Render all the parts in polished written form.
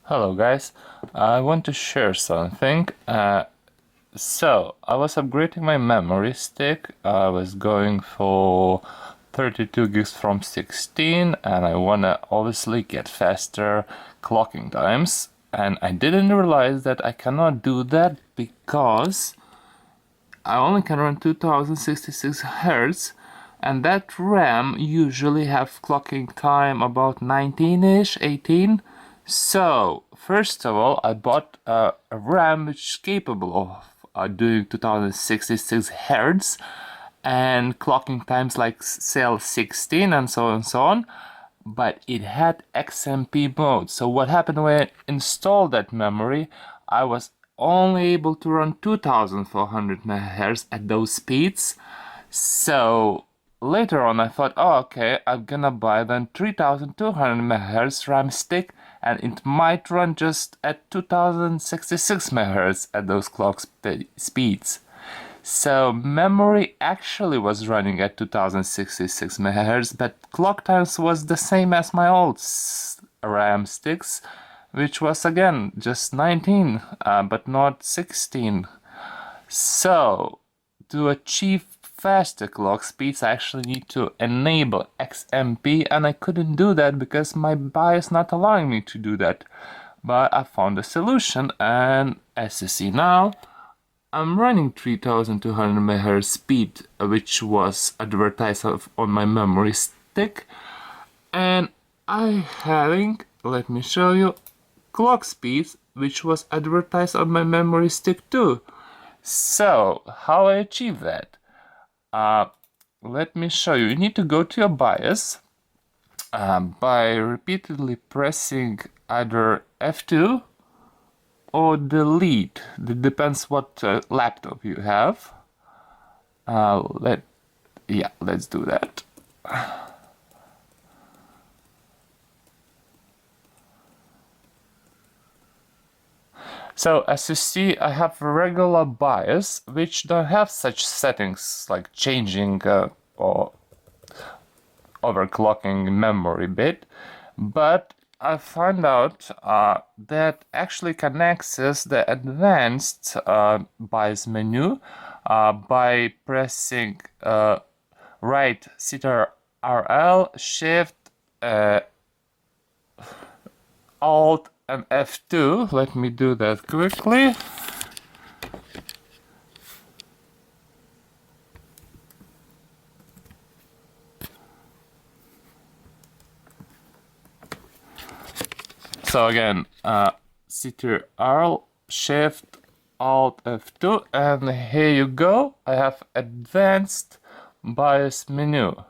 Hello guys, I want to share something. So I was upgrading my memory stick. I was going for 32 gigs from 16 and I wanna obviously get faster clocking times, and I didn't realize that I cannot do that because I only can run 2066 Hz, and that RAM usually have clocking time about 19ish, 18. So first of all, I bought a RAM which is capable of doing 2066 Hz and clocking times like cell 16 and so on and so on, but it had XMP mode. So what happened when I installed that memory, I was only able to run 2400 MHz at those speeds. So later on I thought, oh okay, I'm gonna buy then 3200 MHz RAM stick and it might run just at 2066 MHz at those clock speeds. So memory actually was running at 2066 MHz, but clock times was the same as my old RAM sticks, which was again just 19, but not 16. So to achieve faster clock speeds, I actually need to enable XMP, and I couldn't do that because my BIOS not allowing me to do that. But I found a solution, and as you see now, I'm running 3200 MHz speed, which was advertised on my memory stick, and I having, let me show you, clock speeds which was advertised on my memory stick too. So how I achieve that? Let me show you. You need to go to your BIOS by repeatedly pressing either F2 or delete. It depends what laptop you have. Let's do that. So as you see, I have a regular BIOS which don't have such settings like changing or overclocking memory bit, but I found out that actually can access the advanced BIOS menu by pressing right Ctrl Shift Alt and F2. Let me do that quickly. So again, Ctrl Shift Alt F2, and here you go. I have advanced BIOS menu.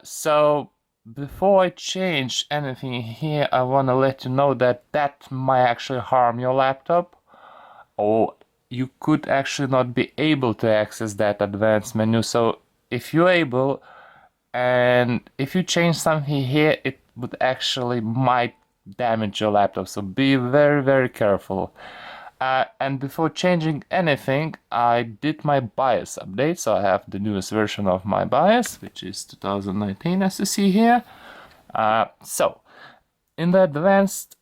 So before I change anything here, I want to let you know that that might actually harm your laptop, or you could actually not be able to access that advanced menu. So if you're able, and if you change something here, it would actually might damage your laptop, so be very careful. And before changing anything, I did my BIOS update, so I have the newest version of my BIOS, which is 2019, as you see here. So in the advanced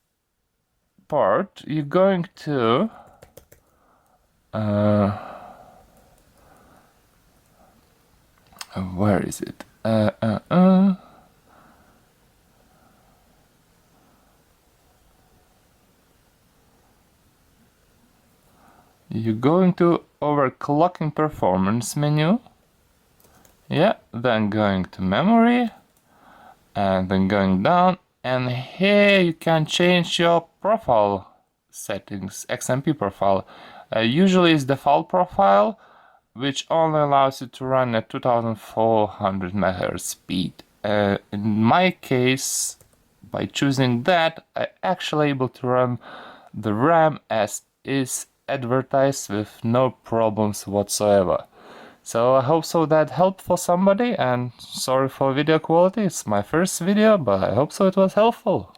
part, you're going to where is it? You're going to overclocking performance menu. Yeah, then going to memory, and then going down, and here you can change your profile settings, XMP profile. Usually it's default profile, which only allows you to run at 2400 MHz speed. In my case, by choosing that, I actually able to run the RAM as is advertised with no problems whatsoever. So I hope so that helped for somebody, and sorry for video quality, it's my first video, but I hope so it was helpful.